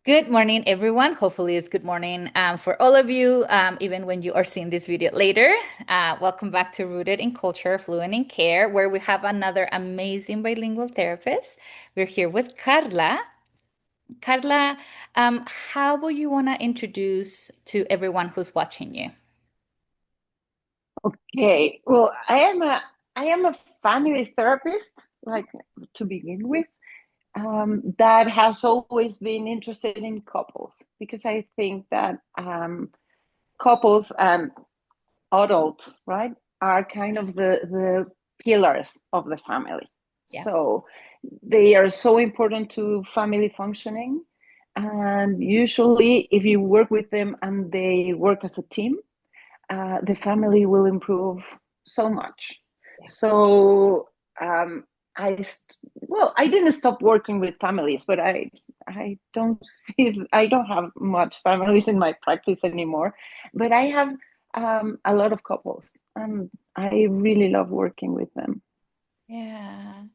Good morning, everyone. Hopefully, it's good morning for all of you, even when you are seeing this video later. Welcome back to Rooted in Culture, Fluent in Care, where we have another amazing bilingual therapist. We're here with Carla. Carla, how would you want to introduce to everyone who's watching you? Okay, well, I am a family therapist, like to begin with, that has always been interested in couples because I think that couples and adults, right, are kind of the pillars of the family. Yeah. So they are so important to family functioning. And usually, if you work with them and they work as a team, the family will improve so much. Yeah. So well, I didn't stop working with families, but I don't have much families in my practice anymore. But I have a lot of couples, and I really love working with them. Yeah.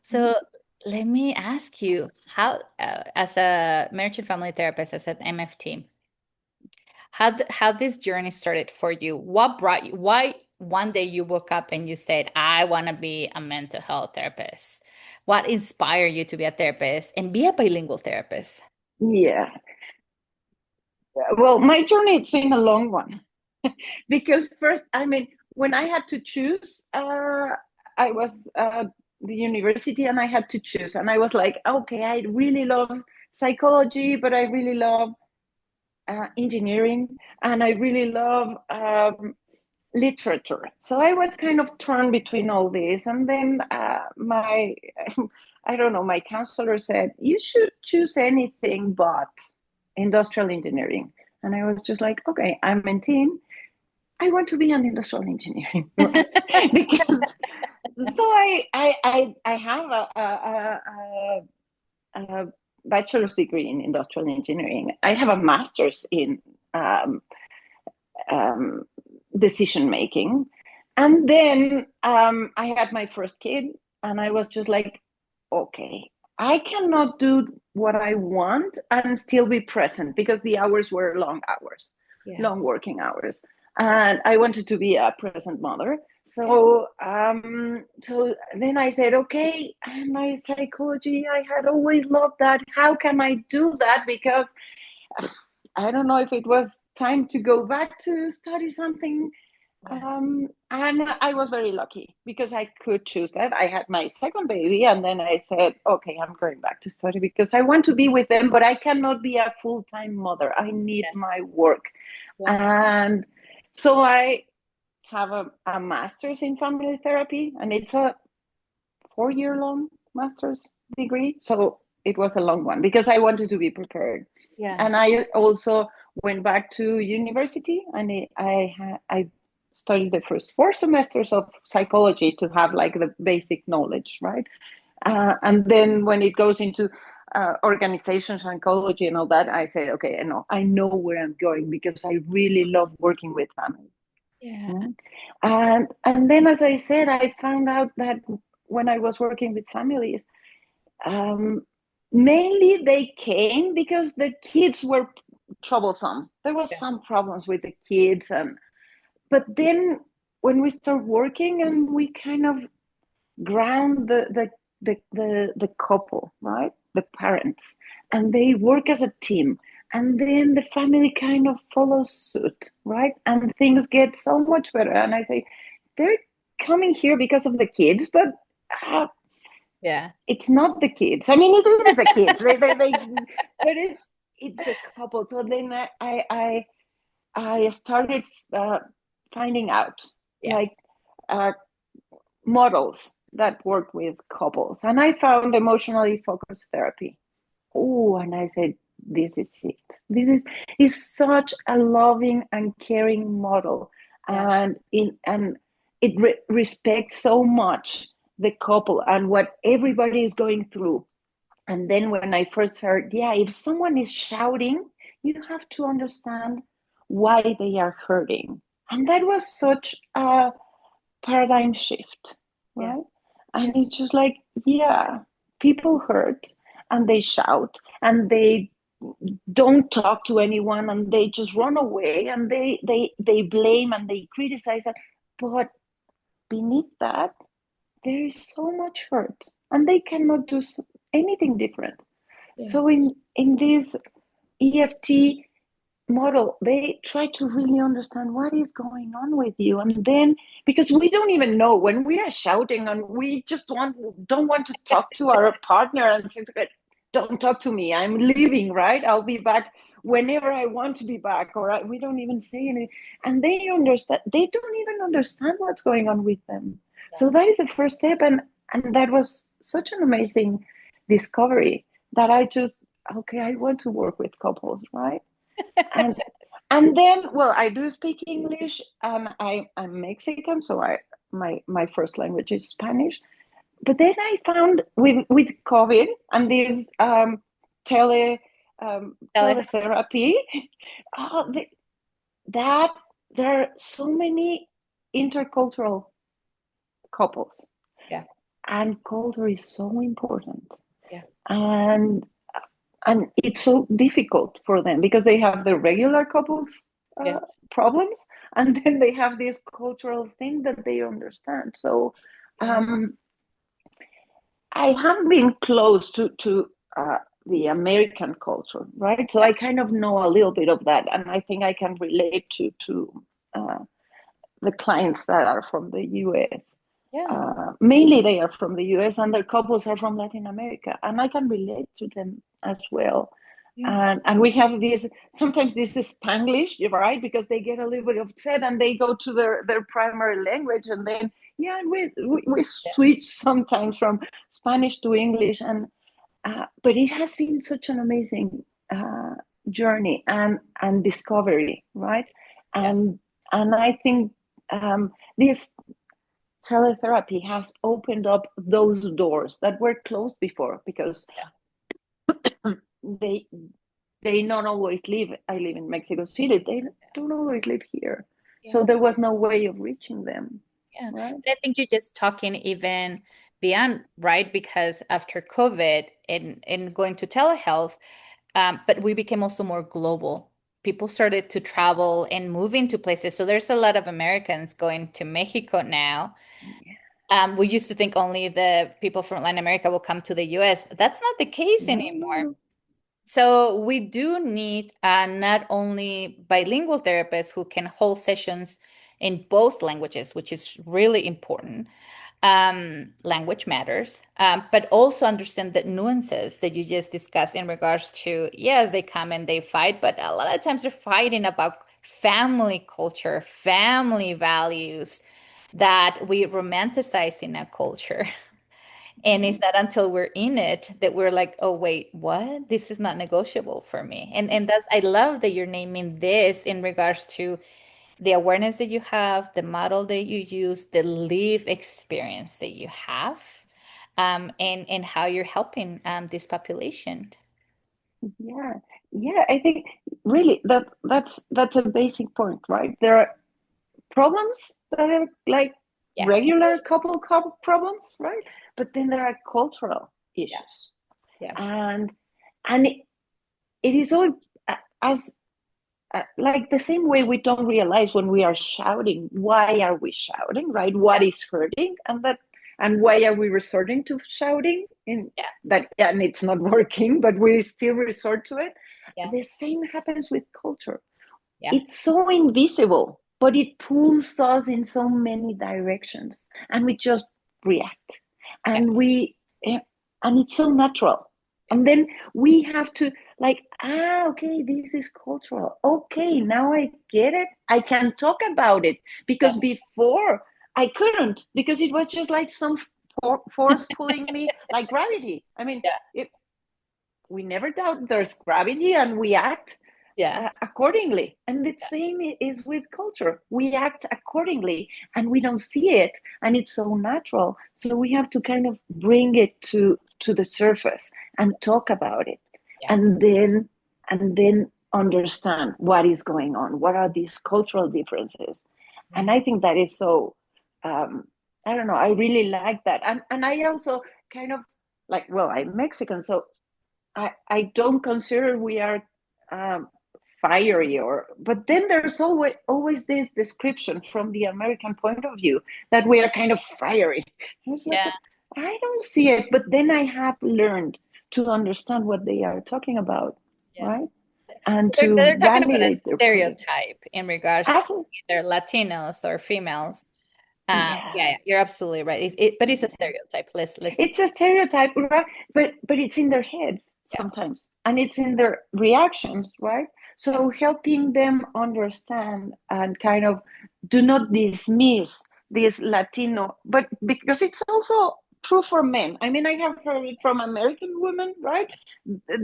So Mhm. let me ask you, how, as a marriage and family therapist, as an MFT, how this journey started for you? What brought you? Why one day you woke up and you said, "I want to be a mental health therapist"? What inspired you to be a therapist and be a bilingual therapist? Yeah. Well, my journey it's been a long one because first, I mean, when I had to choose, I was the university and I had to choose, and I was like, okay, I really love psychology, but I really love engineering, and I really love literature. So I was kind of torn between all these, and then my I don't know, my counselor said you should choose anything but industrial engineering, and I was just like, okay, I'm in team. I want to be an industrial engineering, right? Because so I have a bachelor's degree in industrial engineering. I have a master's in um, um, decision making. And then I had my first kid, and I was just like, okay, I cannot do what I want and still be present because the hours were long hours, Yeah. long working hours. And I wanted to be a present mother. Yeah. So then I said, okay, my psychology, I had always loved that. How can I do that? Because I don't know if it was time to go back to study something. Yeah. And I was very lucky because I could choose that. I had my second baby, and then I said, okay, I'm going back to study because I want to be with them, but I cannot be a full time mother. I need Yeah. my work. Yeah. And so I have a master's in family therapy, and it's a 4 year long master's degree. So it was a long one because I wanted to be prepared. Yeah. And I also went back to university, and I studied the first 4 semesters of psychology to have like the basic knowledge, right? And then when it goes into organization psychology and all that, I say, okay, I know where I'm going because I really love working with families. Yeah. Mm. And then, as I said, I found out that when I was working with families, um, mainly they came because the kids were troublesome. There was Yeah. some problems with the kids, and but then when we start working and we kind of ground the couple, right? The parents, and they work as a team. And then the family kind of follows suit, right? And things get so much better. And I say, they're coming here because of the kids, but uh, Yeah. it's not the kids. I mean, it is the kids. But it's the couple. So then I started uh, finding out Yeah. like uh, models that work with couples, and I found emotionally focused therapy. Oh, and I said, this is it. This is such a loving and caring model, Yeah. and it respects so much the couple and what everybody is going through. And then when I first heard, yeah, if someone is shouting, you have to understand why they are hurting. And that was such a paradigm shift, Yeah. right? And it's just like, yeah, people hurt and they shout and they don't talk to anyone, and they just run away, and they blame and they criticize that. But beneath that, there is so much hurt, and they cannot do anything different. Yeah. So in this EFT model, they try to really understand what is going on with you. And then, because we don't even know when we are shouting and we just don't want to talk to our partner and say, don't talk to me, I'm leaving, right? I'll be back whenever I want to be back, or we don't even say anything. And they don't even understand what's going on with them. So that is the first step. And that was such an amazing discovery that I just, okay, I want to work with couples, right? and and then, well, I do speak English, and I'm Mexican, so my first language is Spanish. But then I found with COVID and this tele Tele- teletherapy, oh, that there are so many intercultural couples, Yeah. and culture is so important. Yeah. and and it's so difficult for them because they have the regular couples Yeah. uh, problems, and then they have this cultural thing that they understand. So Yeah. um, I have been close to the American culture, right? So Yeah. I kind of know a little bit of that, and I think I can relate to uh, the clients that are from the US. Yeah. Mainly they are from the US, and their couples are from Latin America, and I can relate to them as well. Yeah. And we have this, sometimes this is Spanglish, right? Because they get a little bit upset and they go to their primary language, and then yeah, we switch sometimes from Spanish to English. And but it has been such an amazing journey and discovery, right? Yeah. And I think this teletherapy has opened up those doors that were closed before, because Yeah. they they not always live. I live in Mexico City. They don't always live here, so Yeah. there was no way of reaching them, Yeah. right? And I think you're just talking even beyond, right? Because after COVID and going to telehealth, but we became also more global. People started to travel and move into places. So there's a lot of Americans going to Mexico now. Yeah. We used to think only the people from Latin America will come to the US. That's not the case No, no, anymore. no. So we do need not only bilingual therapists who can hold sessions in both languages, which is really important. Language matters, but also understand the nuances that you just discussed in regards to, yes, they come and they fight, but a lot of times they're fighting about family culture, family values that we romanticize in a culture. And it's not until we're in it that we're like, oh, wait, what? This is not negotiable for me. And that's, I love that you're naming this in regards to the awareness that you have, the model that you use, the live experience that you have, and how you're helping this population. Yeah, yeah. I think really that's a basic point, right? There are problems that are like Yeah, regular couple problems, right? But then there are cultural yeah, issues, yeah, and and it is all as like the same way we don't realize when we are shouting, why are we shouting, right? What yeah, is hurting, and why are we resorting to shouting in yeah, that, and it's not working, but we still resort to it. yeah, The same happens with culture. yeah, It's so invisible, but it pulls us in so many directions, and we just react, yeah, and eh, and it's so natural. And then we have to, like, okay, this is cultural. Okay, now I get it. I can talk about it, yeah, because before I couldn't, because it was just like some force pulling me, like gravity. I mean, yeah, it, we never doubt there's gravity, and we act yeah, accordingly. And the same is with culture. We act accordingly, and we don't see it, and it's so natural. So we have to kind of bring it to the surface and talk about it, yeah, and then understand what is going on. What are these cultural differences? yeah, And I think that is so. Um, I don't know. I really like that, and I also kind of like. Well, I'm Mexican, so I don't consider we are um, fiery, or but then there's always this description from the American point of view that we are kind of fiery. I was like, Yeah, but I don't see it. But then I have learned to understand what they are talking about, yeah. right? And They're to talking about a validate their point. stereotype in regards to Absolutely, either Latinos or females. yeah. Yeah, you're absolutely right. But it's a stereotype. Let's It's a stereotype, right? But it's in their heads yeah, sometimes, and it's in their reactions, right? yeah, So helping them understand and kind of do not dismiss this Latino, but because it's also true for men. I mean, I have heard it from American women, right?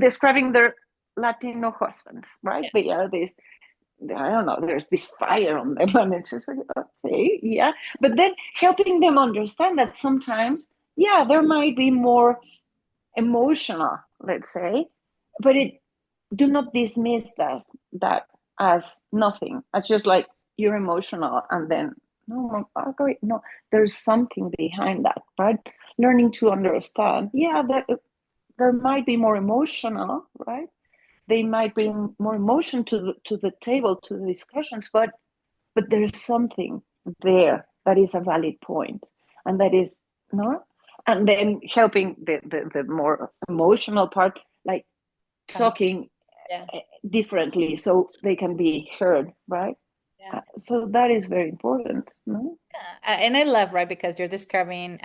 Describing their Latino husbands, right? yeah, They are this, I don't know, there's this fire on them, and it's just like, okay, yeah. But then helping them understand that sometimes, yeah, there might be more emotional, let's say, but it do not dismiss that as nothing. It's just like you're emotional, and then no, okay, no, there's something behind that, right? Learning to understand, yeah, that there might be more emotional, right? They might bring more emotion to the table, to the discussions, but there's something there that is a valid point, and that is no, and then helping the more emotional part, like come. talking Yeah, differently so they can be heard, right? yeah. So that is very important, no? Yeah. And I love, right, because you're describing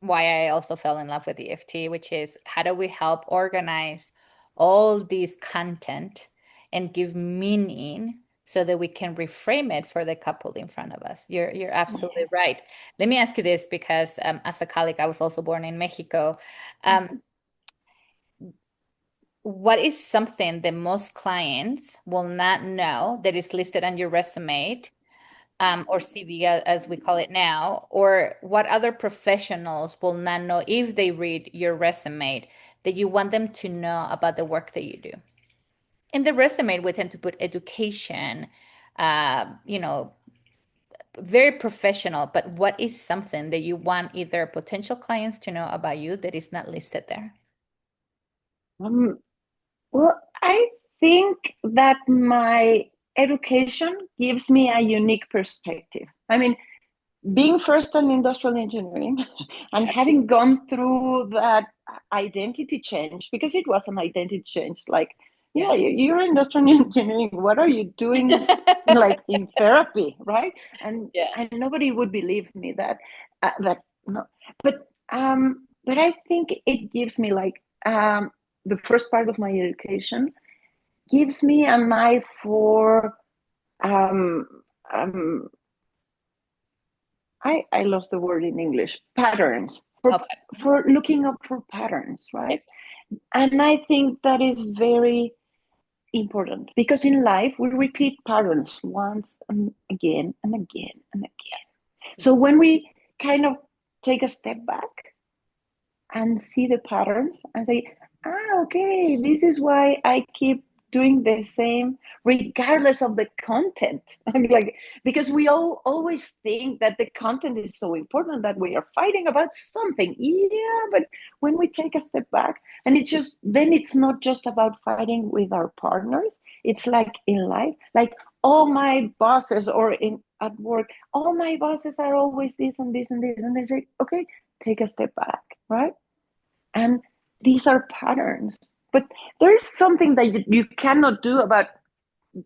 why I also fell in love with EFT, which is how do we help organize all these content and give meaning so that we can reframe it for the couple in front of us. You're absolutely Yeah. right. Let me ask you this because as a colleague, I was also born in Mexico. Um, what is something that most clients will not know that is listed on your resume or CV as we call it now, or what other professionals will not know if they read your resume that you want them to know about the work that you do? In the resume, we tend to put education, you know, very professional, but what is something that you want either potential clients to know about you that is not listed there? um, well, I think that my education gives me a unique perspective. I mean, being first in industrial engineering and having gone through that identity change, because it was an identity change, like, Yeah. yeah, you're industrial engineering, what are you doing like in therapy, right? Yeah. And nobody would believe me that that no, but I think it gives me like the first part of my education gives me an eye for um, um, I lost the word in English, patterns, Okay. for looking up for patterns, Yeah. right? And I think that is very important because in life we repeat patterns once and again and again and again. So when we kind of take a step back and see the patterns and say, okay, this is why I keep doing the same regardless of the content. I mean, like, because we all always think that the content is so important that we are fighting about something. Yeah, but when we take a step back, and it's just then it's not just about fighting with our partners, it's like in life, like all my bosses or in at work, all my bosses are always this and this and this. And they say, okay, take a step back, right? And these are patterns. But there's something that you cannot do about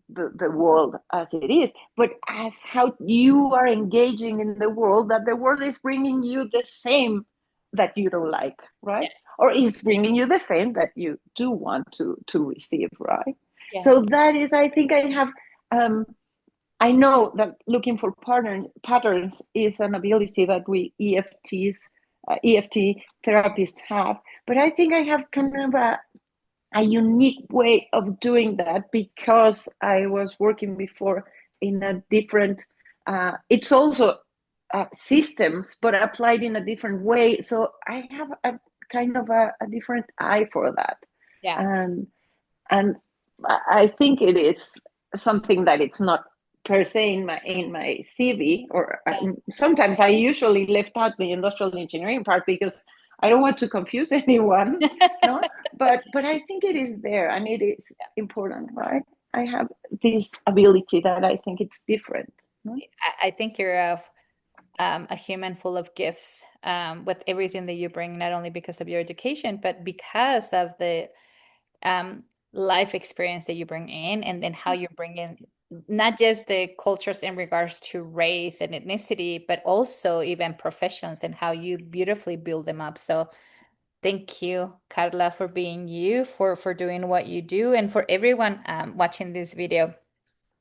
the world as it is, but as how you are engaging in the world, that the world is bringing you the same that you don't like, right? Yeah. Or is bringing you the same that you do want to receive, right? Yeah. So that is, I think I have I know that looking for patterns is an ability that we EFT therapists have, but I think I have kind of a unique way of doing that because I was working before in a different, it's also systems, but applied in a different way. So I have a kind of a different eye for that. Yeah. And and I think it is something that it's not per se in my CV, or Yeah. sometimes I usually left out the industrial engineering part because I don't want to confuse anyone, no, but I think it is there and it is important, right? I have this ability that I think it's different, no? I think you're a human full of gifts, with everything that you bring, not only because of your education, but because of the um, life experience that you bring in, and then how you bring in not just the cultures in regards to race and ethnicity, but also even professions and how you beautifully build them up. So thank you, Carla, for being you, for doing what you do, and for everyone watching this video.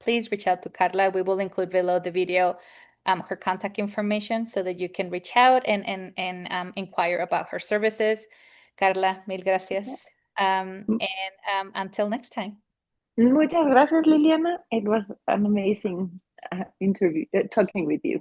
Please reach out to Carla. We will include below the video her contact information so that you can reach out and inquire about her services. Carla, mil gracias. Okay. And until next time. Muchas gracias, Liliana. It was an amazing interview, talking with you.